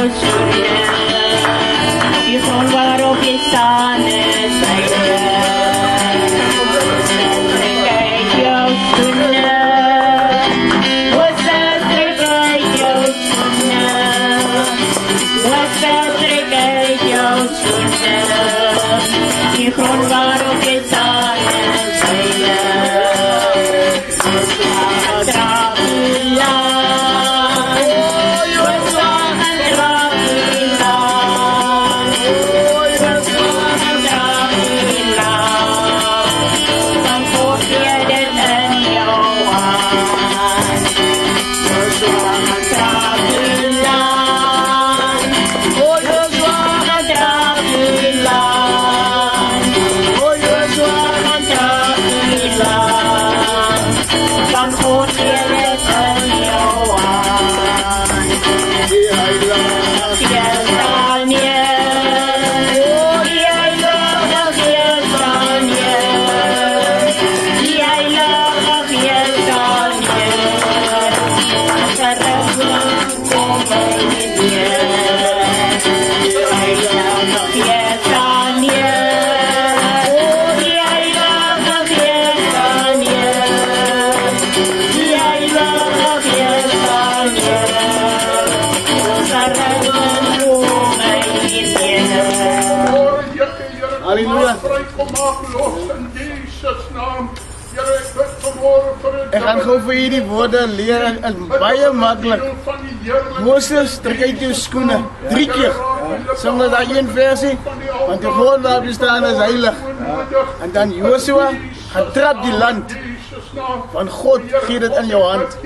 Die zon waarop je staan is kijk jouw schoenen. Wat trek uit jouw schoenen. Wat trek uit jouw schoenen. Die grond waarop je staan is Ek gaan gou vir hierdie woorde leer en baie maklik. Moses, trek uit jou skoene 3 keer. Soms daai een versie, want die grond waarop jy staan is heilig. En dan Joshua, gaan trap die land. Want God gee dit in jou hand.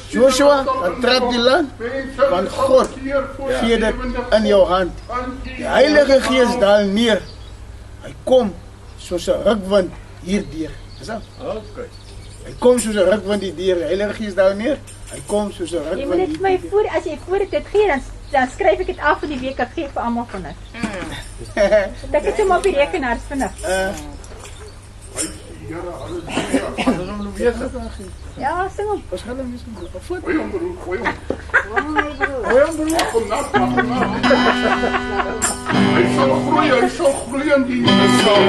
Joshua, gaan trap die land, want God gee dit in jou hand. Die Heilige Gees daal neer. Hy kom soos 'n rukwind hierdeur. Is dat? Okay. Hy kom soos 'n rukwind hierdeur. Die Heilige Gees daal neer. Hy kom soos 'n rukwind. Jy moet dit my voor as jy voor dit gee dan skryf ek dit af vir die week ek gee vir almal van dit. Dat ek sommer op die rekenaar vinnig. Ja, sing hom. Ons gaan hom nie so foto. Gooi hom broer, gooi hom. Gooi hom broer, kom na. Hy sal groei in die sal.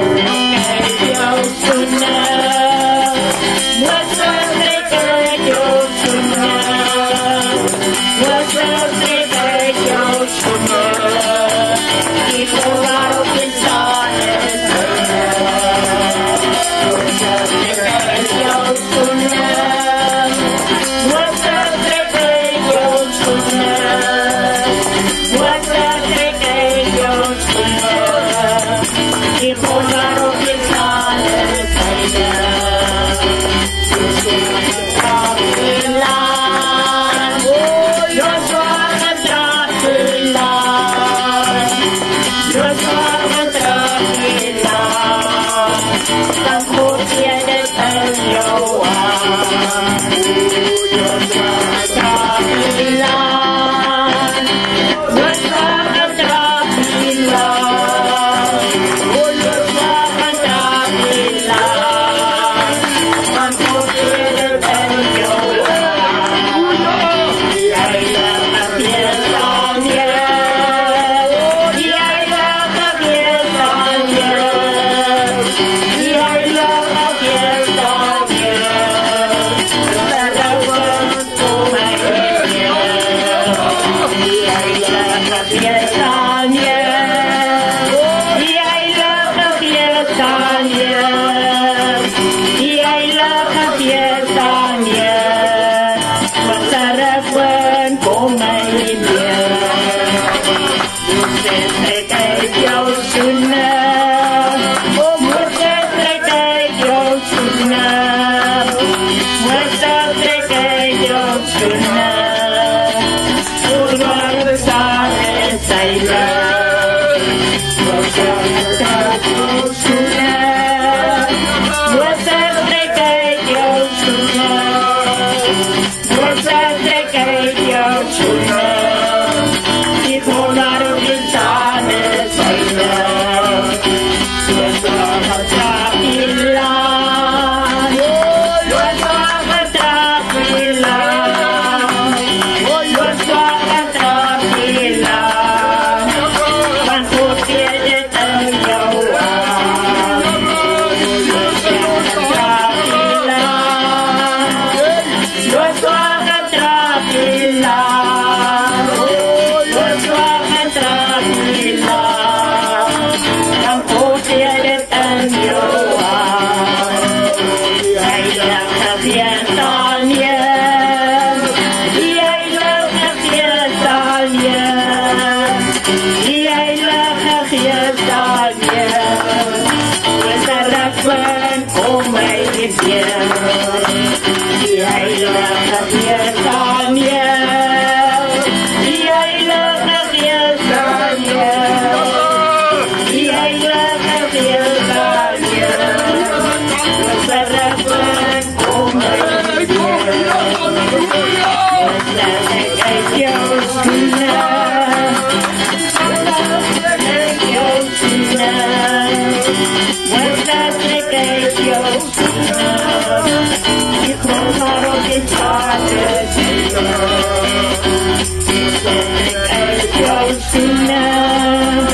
uit jouw schoenen.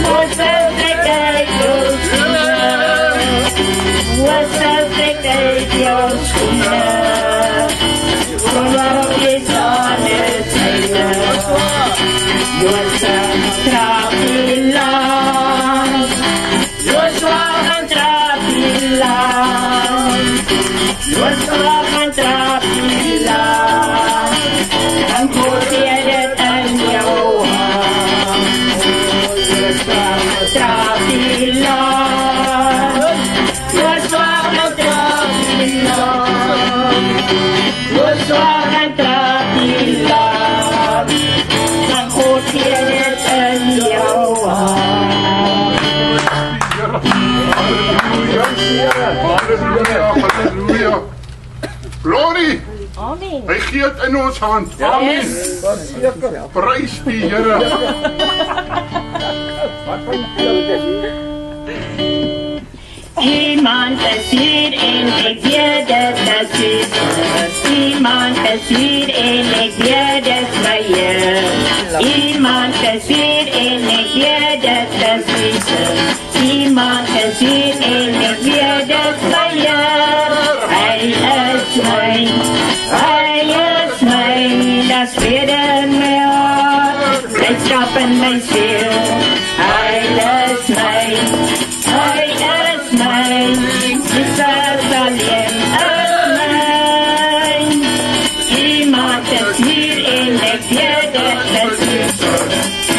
Wortel, trek uit jouw schoenen. Wortel, trek uit jouw schoenen. Schoen waarop je staan is heilig. Wortel, trap je lang. Joshua gaan trap je lang. Joshua gaan trap je lang. Dan gooi je het in jouw hand. Joshua gaan trap je lang. Joshua gaan trap je lang. Joshua gaan trap je lang. Dan gooi je het in jouw hand. Halleluja. Glory. Amen. Hy gee dit in ons hand. Yes. Prys die Here. Iemand is hier en ek weet dit is Jesus. Iemand is hier en ek weet dit is my Heer. Iemand is hier en ek weet dit is Jesus. Iemand is hier en ek weet dit is my Heer. Hy is myn, das vrede in my hart, blijdschap in my ziel. Hy is myn, Jesus alleen is myn. Iemand is hier en ek weet dit is Jesus.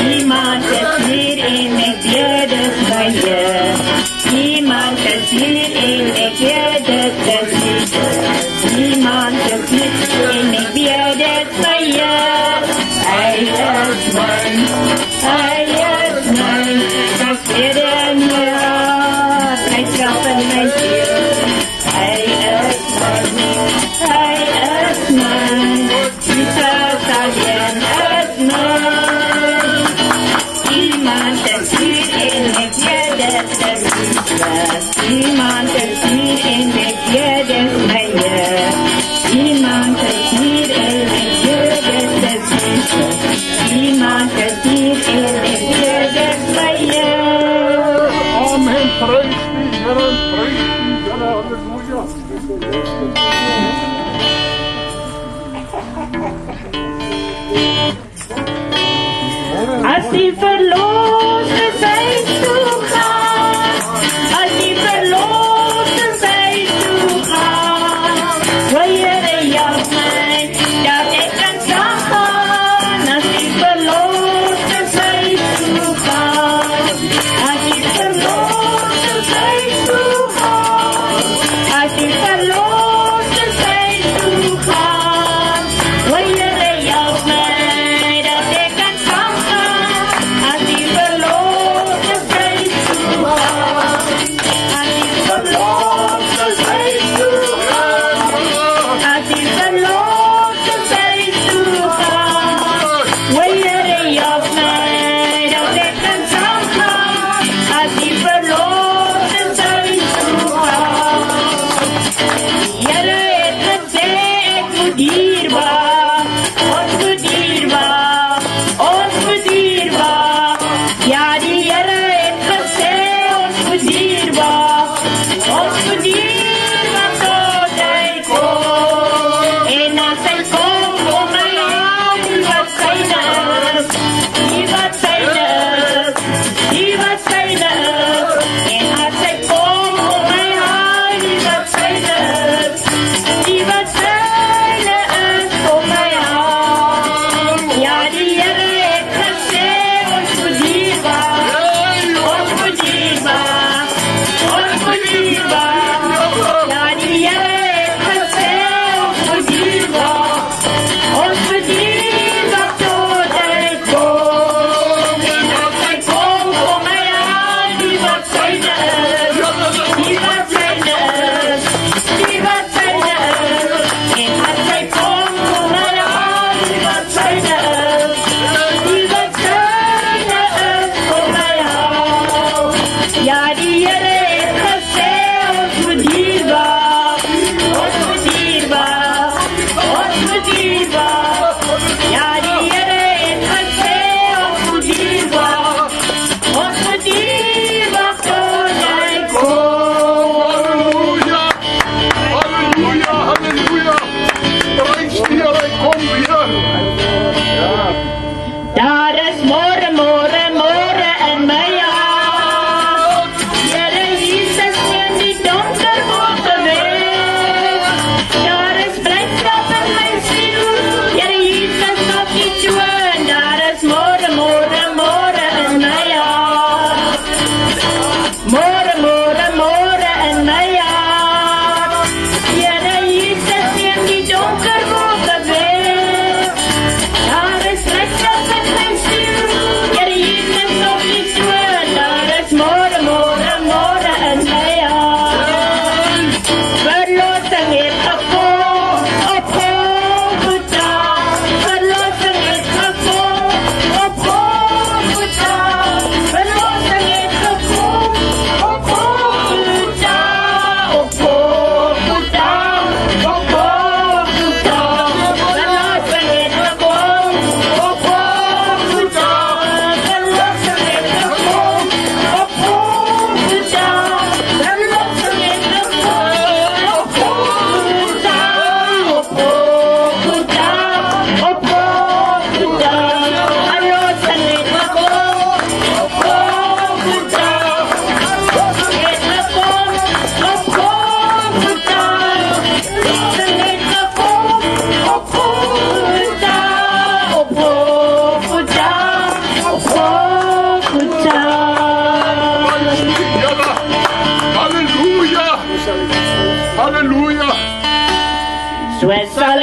Iemand is hier en ek weet dit is my Heer. Iemand is hier en ek weet dit is Jesus. Iemand is hier en ek weet dit is my Heer. Hy is myn, das vrede in my hart, blijdschap in my ziel. Hy is myn, Jesus alleen is myn. Iemand is hier en ek weet dit is Jesus. Iemand is hier en ek weet dit is my Heer. Iemand is hier en ek weet dit is Jesus. Iemand is hier en ek weet dit is my Heer. Amen. Prys die Here. Prys die Here. Halleluja. As die verloste sy toe gaan, as die verloste sy toe gaan, wil Here help my, dat ek kan gaan. As die verloste sy toe gaan, as die verloste sy toe gaan, as die verloste sy toe gaan, wil Here help my, dat ek kan gaan. As die verloste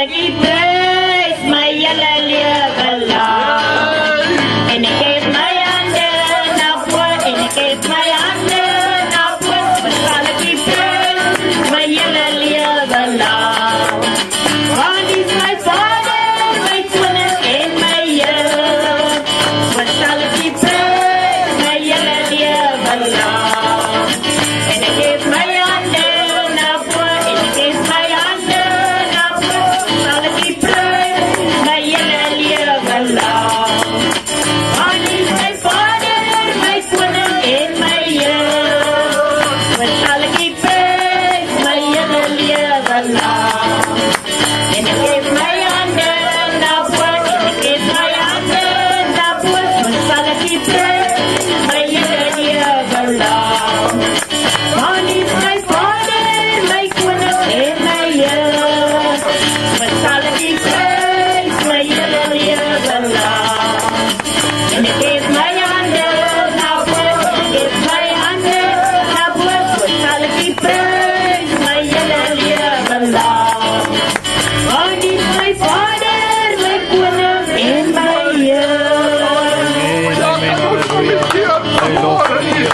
sal U prys my hele lewe lang. En ek het my hande na bo en ek het my hande na bo, sal ek U prys my hele lewe lang. Want U is my Vader, my koning en my Heer, wat sal ek U prys my hele lewe lang. En ek het my hande na bo en ek het my hande na bo, sal ek U prys my hele lewe lang. Want U is my Vader, my koning en my Heer, wat sal ek U prys my hele lewe lang. En ek het my hande na bo en ek het my hande na bo, wat sal ek U prys my hele lewe lang. Want U is my Vader, my koning en my Heer, wat sal ek U prys my hele lewe lang. En ek het my hande na bo, ek het my hande na bo, wat sal ek U prys my hele lewe lang. Want U is my Vader, my koning en my Heer. Ja, dat ons committeer vanmorgen nie.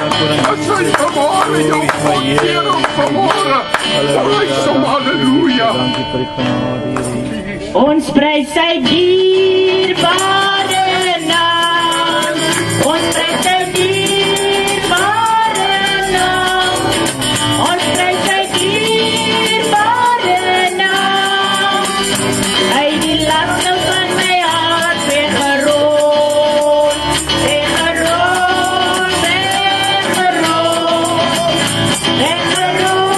Dat sy vanmorgen jou committeer om vanmorgen. Prijs om halleluja. Dankie vir die genade, Here. Ons prys sy dierbare naam. Ons prys sy dierbare naam. Ons prys sy dierbare naam. Hy die laste van my hart weggerol. Weggerol, weggerol. Weggerol,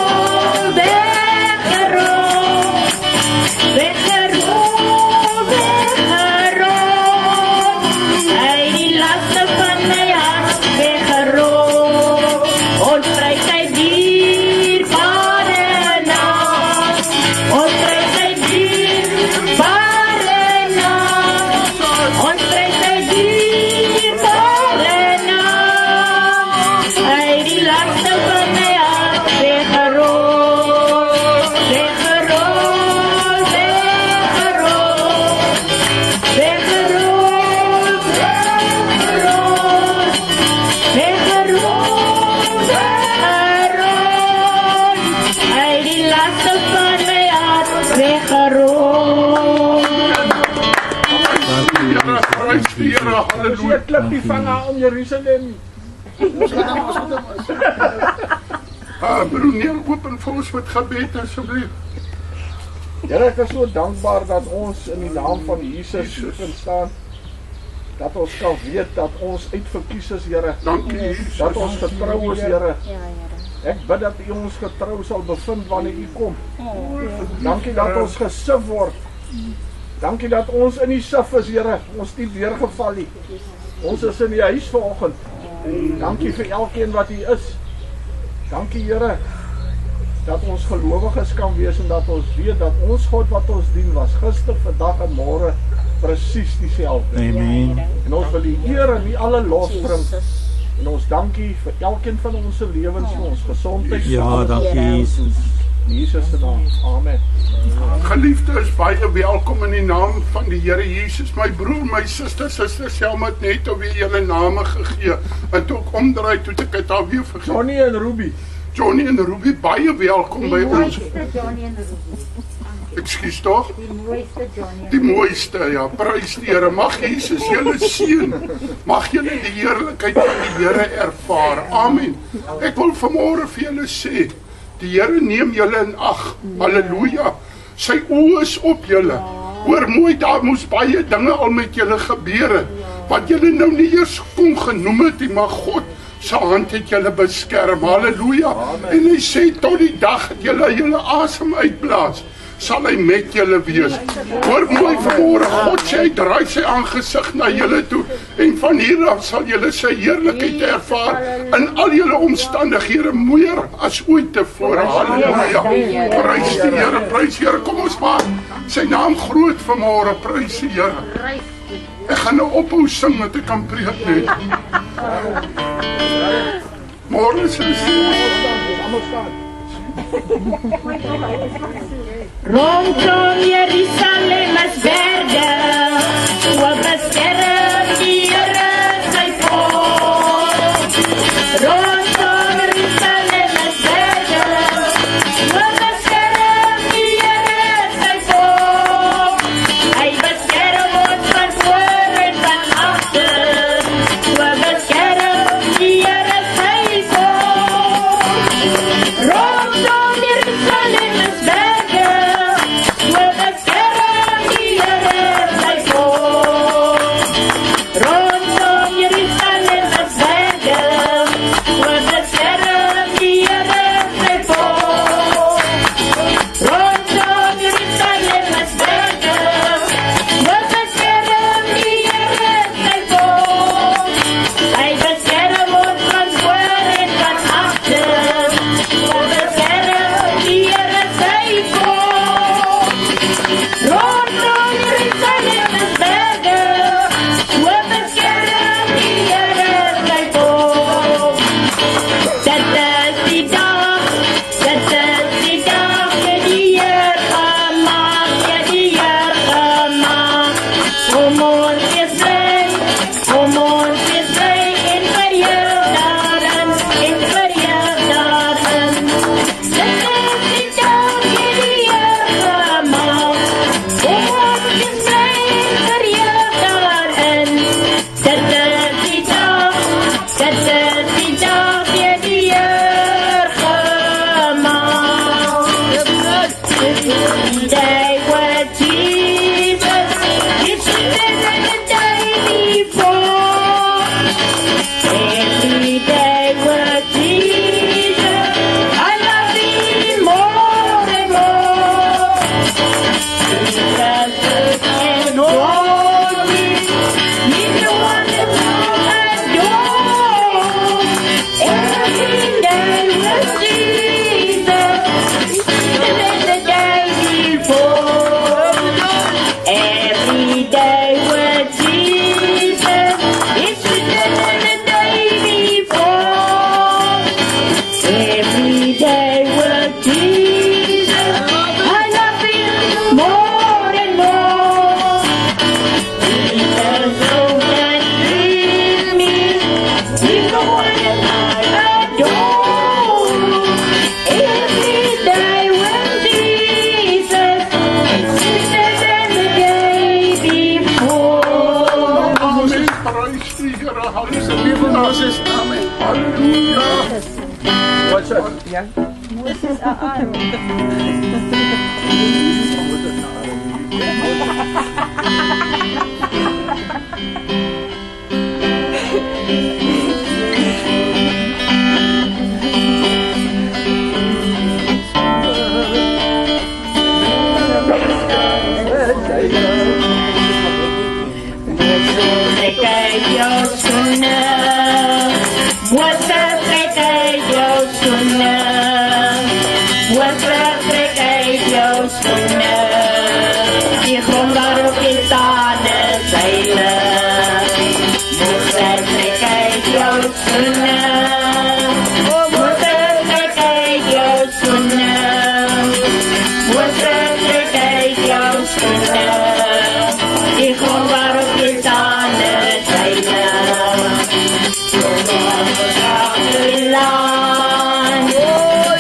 weggerol. Weggerol, weggerol. Hy die laste van my hart weggerol. Ons prys sy dierbare naam. Ons prys sy dierbare naam. Ons prys sy dierbare naam. Hy die laste van my hart weggerol. Weggerol, weggerol. Weggerol, weggerol. Weggerol, weggerol. Hy die laste van my hart weggerol. Here, prijs die Here, halleluja. Klip die vanger om Jerusalem. Broer Neil, open vir ons met gebed asseblief. Here, ek is so dankbaar dat ons in die naam van Jesus kan staan. Dat ons kan weet dat ons uitverkies is, Here. Dankie Jesus. Dat ons getrou is, Here. Ek bid dat U ons getrou sal bevind wanneer U kom. Dankie dat ons gesif word. Dankie dat ons in die sif is, Here. Ons het nie deurgeval nie. Ons is in die huis vanoggend. Dankie vir elkeen wat hier is. Dankie, Here, dat ons gelowiges kan wees en dat ons weet dat ons God wat ons dien was gister, vandag en môre presies dieselfde. Amen. En ons wil die eer en die alle lof bring. En ons dankie vir elkeen van ons lewens, vir ons gesondheid. Ja, dankie Jesus. In Jesus se naam. Amen. Geliefde is baie welkom in die naam van die Here Jesus. My broer, my suster Selma het net alweer julle name gegee. En toe ek omdraai, toe ek het alweer vergeet. Johnny en Ruby. Johnny en Ruby, baie welkom by ons. Johnny en Ruby. Ekskuus tog? Die mooiste Johnny. Die mooiste, ja, prys die Here. Mag Jesus julle seën. Mag julle die heerlikheid van die Here ervaar. Amen. Ek wil vanmôre vir julle sê, die Here neem julle in ag. Halleluja. Sy oë is op julle. Hoor mooi, daar moes baie dinge al met julle gebeur het, wat julle nou nie eers kon genoem het nie, maar God se hand het julle beskerm. Halleluja. En hy sê tot die dag dat julle asem uitblaas, sal hy met julle wees. Hoor mooi vanmôre, God sê hy draai sy aangesig na julle toe en van hier af sal julle sy heerlikheid ervaar in al julle omstandighede meer as ooit tevore. Halleluja. Prys die Here, prys die Here. Kom ons maak sy naam groot vanmôre. Prys die Here. Ek gaan nou ophou sing dat ek kan preek net. Môre is Almal staan. Rondom Jeruzalem is berge, so beskerm die Here sy volk. Rondom Jeruzalem is berge, so beskerm die Here sy volk. Hy beskerm ons van voor en van agter, so beskerm die Here sy volk. Rondom Jeruzalem is berge, so beskerm die Here sy volk. Rondom Jeruzalem is berge, so beskerm die Here sy volk. Rondom Jeruzalem is berge, so beskerm die Here sy volk. Hy beskerm ons van voor en van agter, so beskerm die Here sy volk. Rondom Jeruzalem is berge, so beskerm die Here sy volk. Dit is die dag het die Heer gemaak, het die Heer gemaak. Kom ons wees bly en verheug daarin, en verheug daarin. Dit is die dag het die Heer gemaak. Kom ons wees bly en verheug daarin. Dit is die dag het die Heer gemaak. The day when Jesus is seated in the day before. Every day with Jesus, I love Him more and more. Jesus and glory, He's the one that you adore. Every day with Jesus, He's seated in the day before. Every day with Jesus, He's seated in the day before. Every day with Jesus, I love Him more and more. Jesus knows that He's me, He's the one that I adore. Every day with Jesus, He's seated in the day before. Amen. Prys die Here. Halleluja. Moses, amen. Halleluja. What's that? Moses Aaron. Trek uit jou skoene, Moses, trek uit jou skoene. Moses, trek uit jou skoene. Die grond waarop jy staan is heilig. Moses, trek uit jou skoene. Moses, trek uit jou skoene. Moses, trek uit jou skoene. Die grond waarop jy staan is heilig.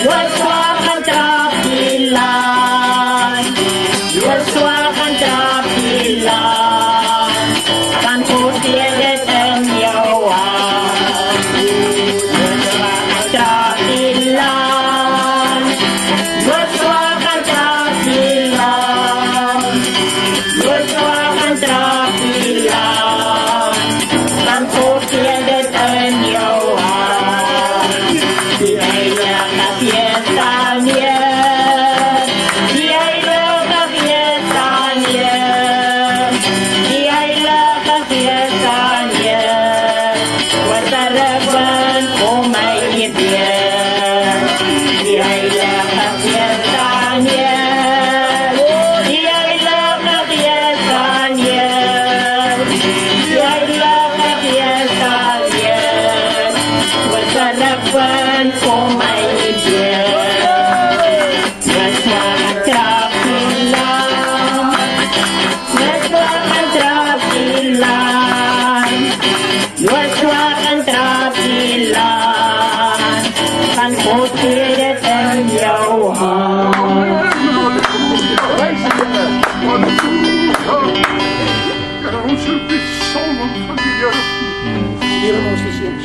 Joshua gaan trap die land. Joshua gaan trap die land. Van God gee dit in jou hand. ons geseën.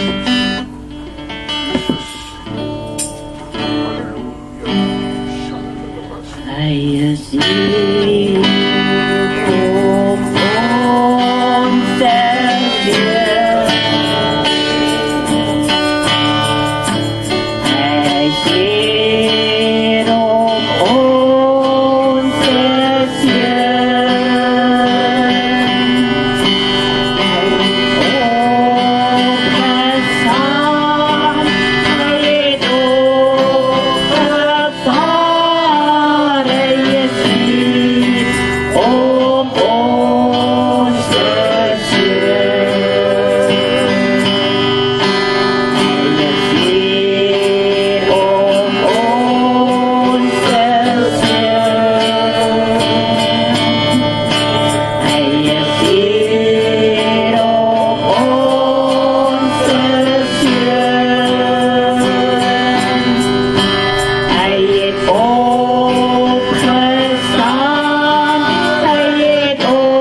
Hy is hier om ons te leer. Hy is hier om ons te seën. Hy het opgestaan, hy het opgestaan. Hy is hier om ons te seën. Hy is hier om ons te seën. Hy is hier om ons te seën. Hy het opgestaan, hy het opgevaar.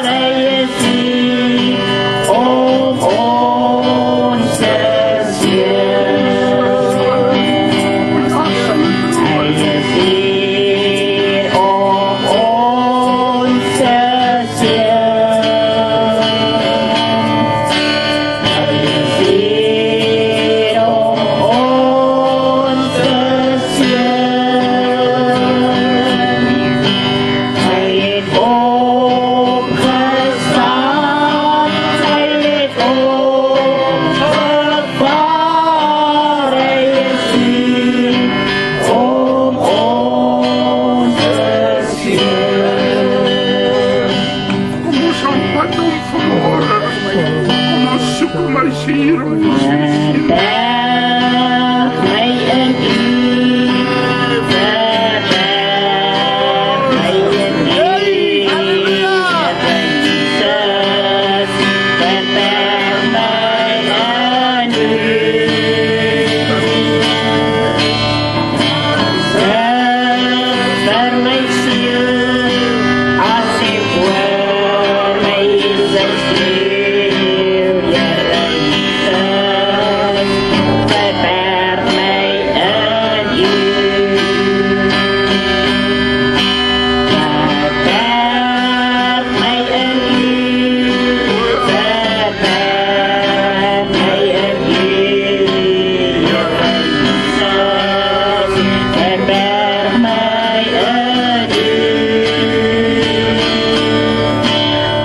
Hy is hier om ons te seën. Hy is hier om ons te seën. Hy is hier om ons te seën. Hy het opgestaan, hy het opgevaar. Hy is hier om ons te seën. Kom ons aanbid hom vanmôre. Kom ons soek hom, hy is hier om ons te seën. Verberg my in U, verberg my in U, Here Jesus, verberg my in U. Vir my siel, as ek hoor my Jesus stil, Here Jesus, verberg my in U. Verberg my in U, verberg my in U, Here Jesus, verberg my in U.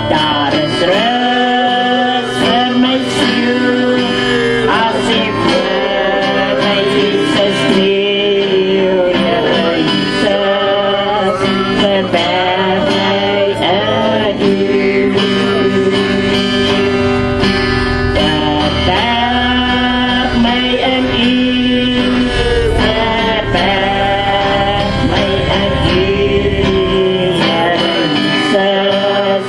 Daar is rus vir my siel, as ek hoor my Jesus stil, Here Jesus, verberg my in U. Verberg my in U, verberg my in U, Here Jesus,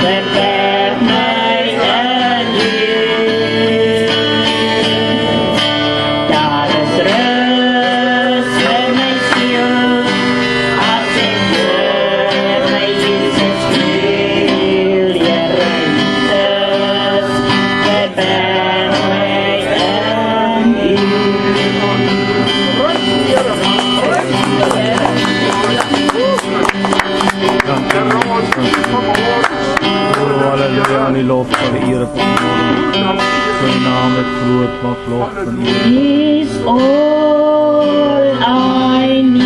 verberg my in U. Daar is rus vir my siel, as ek hoor my Jesus stil, Here Jesus, verberg my in U. Halleluja, aan die lof van die Here. Sy naam het groot mag lof van U. He's all I need.